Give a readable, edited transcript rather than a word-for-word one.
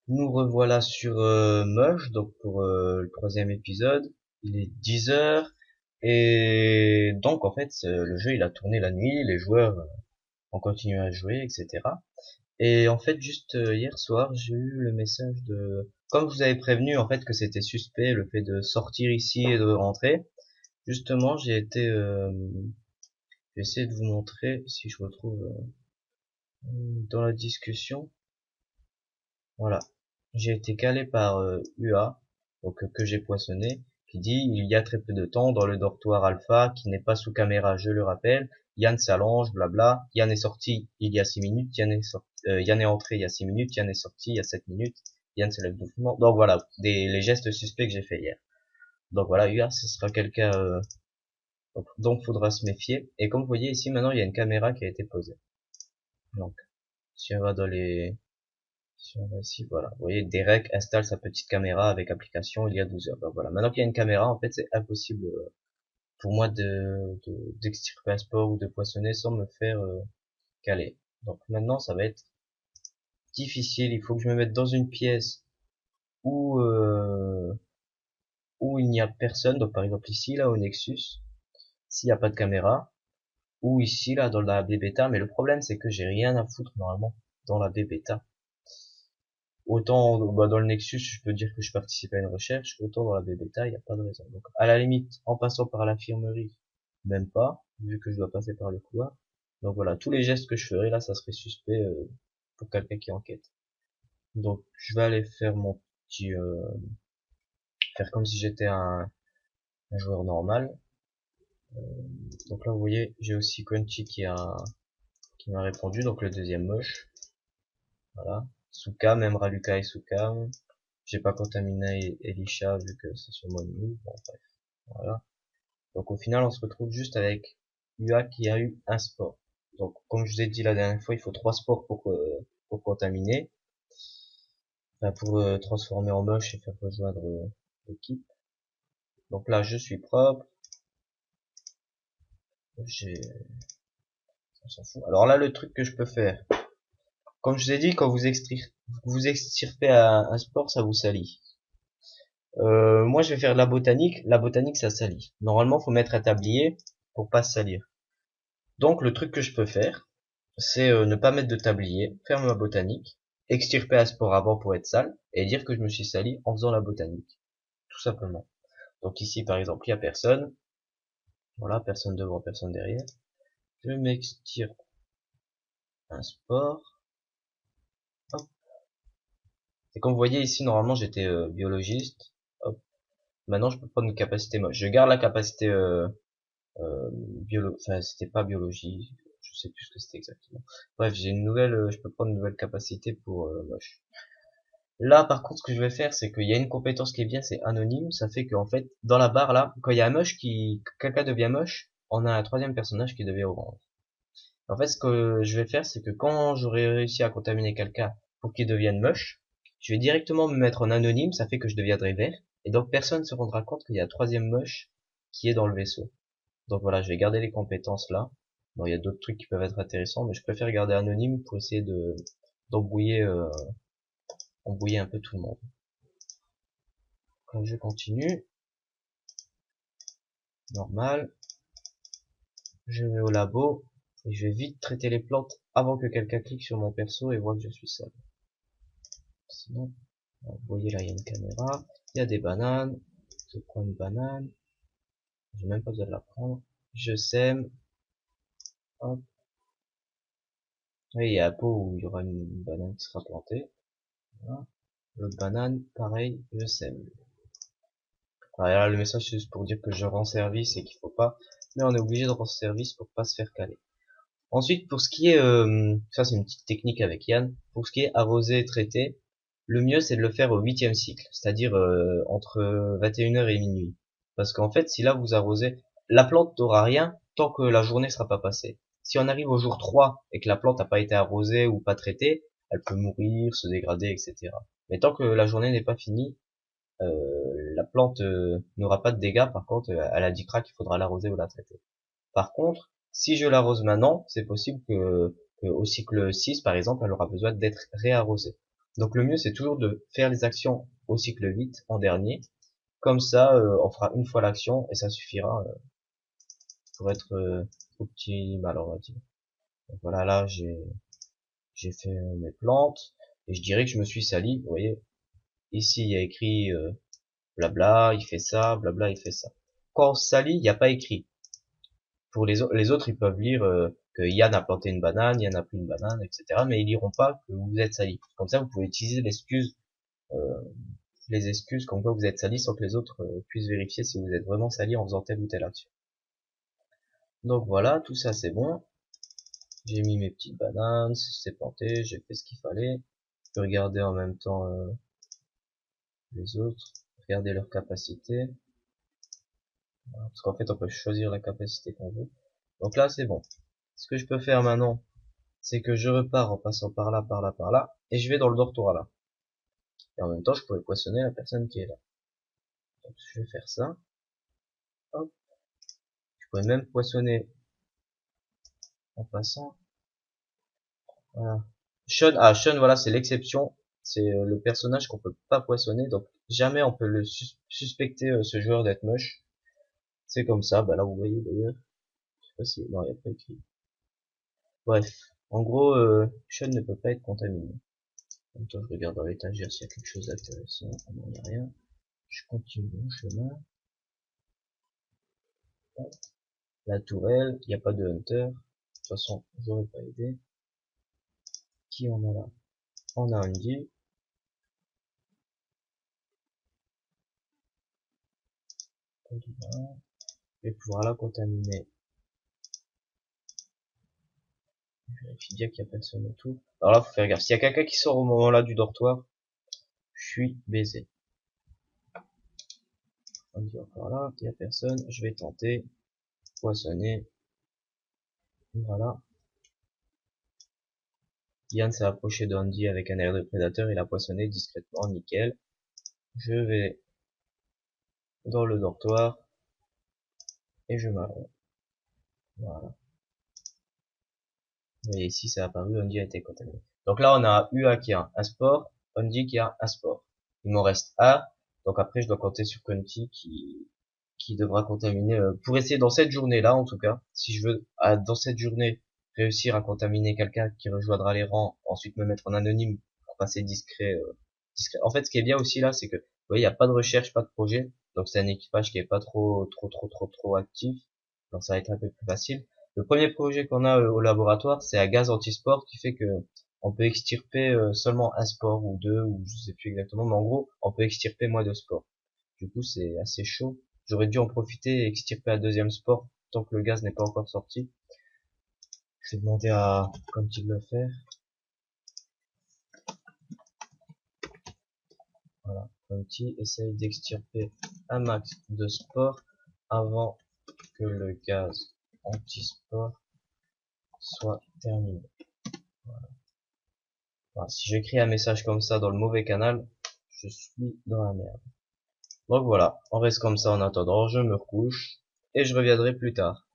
Nous revoilà sur Mush, donc pour le troisième épisode. Il est 10 heures et donc en fait le jeu il a tourné la nuit, les joueurs ont continué à jouer, etc. Et en fait juste hier soir j'ai eu le message de, comme je vous avais prévenu en fait que c'était suspect le fait de sortir ici et de rentrer. Justement j'ai essayé de vous montrer si je retrouve dans la discussion. Voilà. J'ai été calé par UA, donc que j'ai poissonné, qui dit il y a très peu de temps dans le dortoir alpha qui n'est pas sous caméra, je le rappelle. Yann s'allonge, blabla. Yann est sorti il y a 6 minutes. Yann est entré il y a 6 minutes. Yann est sorti il y a 7 minutes. Yann se lève doucement. Donc voilà, les gestes suspects que j'ai fait hier. Donc voilà, UA, ce sera quelqu'un donc faudra se méfier. Et comme vous voyez ici, maintenant il y a une caméra qui a été posée. Donc si on va dans les si on va ici, voilà. Vous voyez, Derek installe sa petite caméra avec application il y a 12 heures. Donc voilà. Maintenant qu'il y a une caméra, en fait, c'est impossible pour moi d'extirper un sport ou de poissonner sans me faire caler. Donc maintenant, ça va être difficile. Il faut que je me mette dans une pièce où où il n'y a personne. Donc par exemple ici, là, au Nexus, s'il n'y a pas de caméra, ou ici, là, dans la bêta. Mais le problème, c'est que j'ai rien à foutre normalement dans la bêta. Autant dans le Nexus, je peux dire que je participe à une recherche, autant dans la bêta, il n'y a pas de raison. Donc, à la limite, en passant par l'infirmerie, même pas, vu que je dois passer par le couloir. Donc voilà, tous les gestes que je ferai là, ça serait suspect pour quelqu'un qui enquête. Donc, je vais aller faire mon petit, faire comme si j'étais un joueur normal. Donc là, vous voyez, j'ai aussi Conti qui m'a répondu, donc le deuxième moche. Voilà. Soukam, même Raluka et Soukam. J'ai pas contaminé Elisha vu que c'est sur mon move. Bon, bref. Voilà. Donc au final, on se retrouve juste avec UA qui a eu un sport. Donc comme je vous ai dit la dernière fois, il faut 3 sports pour contaminer. Enfin, pour transformer en moche et faire rejoindre l'équipe. Donc là, je suis propre. J'ai, on s'en fout. Alors là, le truc que je peux faire, comme je vous ai dit, quand vous extirpez un sport, ça vous salit. Moi, je vais faire de la botanique. La botanique, ça salit. Normalement, faut mettre un tablier pour pas se salir. Donc, le truc que je peux faire, c'est ne pas mettre de tablier, faire ma botanique, extirper un sport avant pour être sale, et dire que je me suis sali en faisant la botanique. Tout simplement. Donc ici, par exemple, il y a personne. Voilà, personne devant, personne derrière. Je m'extirpe un sport. Hop. Et comme vous voyez ici, normalement, j'étais biologiste. Hop. Maintenant, je peux prendre une capacité moche. Je garde la capacité enfin c'était pas biologie, je sais plus ce que c'était exactement. Bref, j'ai une nouvelle, je peux prendre une nouvelle capacité pour moche. Là par contre ce que je vais faire c'est qu'il y a une compétence qui est bien, c'est anonyme, ça fait qu'en fait dans la barre là, quand il y a un moche quelqu'un devient moche, on a un troisième personnage qui devient orange. En fait ce que je vais faire c'est que quand j'aurai réussi à contaminer quelqu'un pour qu'il devienne moche, je vais directement me mettre en anonyme, ça fait que je deviendrai vert, et donc personne ne se rendra compte qu'il y a un troisième moche qui est dans le vaisseau. Donc voilà, je vais garder les compétences là. Bon, il y a d'autres trucs qui peuvent être intéressants, mais je préfère garder anonyme pour essayer de d'embrouiller embrouiller un peu tout le monde. Quand je continue, normal, je vais au labo et je vais vite traiter les plantes avant que quelqu'un clique sur mon perso et voit que je suis seul. Sinon, vous voyez là, il y a une caméra, il y a des bananes, je prends une banane, j'ai même pas besoin de la prendre, je sème, hop, et il y a un pot où il y aura une banane qui sera plantée, voilà. L'autre banane, pareil, je sème. Alors là, le message c'est juste pour dire que je rends service et qu'il faut pas, mais on est obligé de rendre service pour pas se faire caler. Ensuite, pour ce qui est, ça c'est une petite technique avec Yann, pour ce qui est arrosé et traité, le mieux c'est de le faire au 8e cycle, c'est-à-dire entre 21 heures et minuit. Parce qu'en fait, si là vous arrosez, la plante n'aura rien tant que la journée sera pas passée. Si on arrive au jour 3 et que la plante n'a pas été arrosée ou pas traitée, elle peut mourir, se dégrader, etc. Mais tant que la journée n'est pas finie, la plante n'aura pas de dégâts. Par contre, elle a 10 cracks, il faudra l'arroser ou la traiter. Par contre, si je l'arrose maintenant, c'est possible que au cycle 6, par exemple, elle aura besoin d'être réarrosée. Donc le mieux c'est toujours de faire les actions au cycle vite en dernier. Comme ça, on fera une fois l'action et ça suffira pour être optimal, on va dire. Donc voilà, là j'ai fait mes plantes et je dirais que je me suis sali. Vous voyez, ici il y a écrit blabla, il fait ça, blabla, il fait ça. Quand on se salit, il n'y a pas écrit. Pour les autres, ils peuvent lire que Yann a planté une banane, Yann a pris une banane, etc. Mais ils liront pas que vous êtes sali. Comme ça, vous pouvez utiliser euh, les excuses comme quoi vous êtes sali sans que les autres puissent vérifier si vous êtes vraiment sali en faisant telle ou telle action. Donc voilà, tout ça c'est bon. J'ai mis mes petites bananes, c'est planté, j'ai fait ce qu'il fallait. Je peux regarder en même temps les autres, regarder leur capacité. Voilà, parce qu'en fait on peut choisir la capacité qu'on veut. Donc là c'est bon. Ce que je peux faire maintenant, c'est que je repars en passant par là, par là, par là, et je vais dans le dortoir là. Et en même temps je pourrais poissonner la personne qui est là. Donc je vais faire ça. Hop. Je pourrais même poissonner en passant. Voilà. Sean, voilà, c'est l'exception. C'est le personnage qu'on peut pas poissonner, donc jamais on peut le suspecter ce joueur d'être moche. C'est comme ça, bah là vous voyez d'ailleurs. Je sais pas si, non, il n'y a pas écrit. Bref, en gros, Sean ne peut pas être contaminé. En même temps, je regarde dans l'étagère s'il y a quelque chose d'intéressant. Ah non, il n'y a rien. Je continue mon chemin. La tourelle, il n'y a pas de hunter. De toute façon, j'aurais pas aidé. Qui on a là? On a Andy. Et pouvoir la contaminer. Je vérifie bien qu'il n'y a personne autour. Alors là, faut faire gaffe. S'il y a quelqu'un qui sort au moment là du dortoir, je suis baisé. On dit encore là, il n'y a personne. Je vais tenter. Poissonner. Voilà. Yann s'est approché d'Andy avec un air de prédateur. Il a poissonné discrètement. Nickel. Je vais dans le dortoir. Et je m'arrête. Voilà. Et ici, ça a apparu. Andy a été contaminé. Donc là, on a UA qui a un sport. Andy qui a un sport. Il m'en reste un. Donc après, je dois compter sur Conti qui devra contaminer pour essayer dans cette journée là en tout cas si je veux dans cette journée réussir à contaminer quelqu'un qui rejoindra les rangs, ensuite me mettre en anonyme pour passer discret. En fait ce qui est bien aussi là c'est que vous voyez il n'y a pas de recherche, pas de projet, donc c'est un équipage qui est pas trop actif, donc ça va être un peu plus facile. Le premier projet qu'on a au laboratoire c'est un gaz anti-sport qui fait que on peut extirper seulement un sport ou deux ou je sais plus exactement, mais en gros on peut extirper moins de spores. Du coup c'est assez chaud. J'aurais dû en profiter et extirper un deuxième sport tant que le gaz n'est pas encore sorti. Je vais demander à Conti de le faire. Voilà. Conti essaye d'extirper un max de sport avant que le gaz anti-sport soit terminé. Voilà. Voilà. Si j'écris un message comme ça dans le mauvais canal, je suis dans la merde. Donc voilà, on reste comme ça en attendant, je me recouche et je reviendrai plus tard.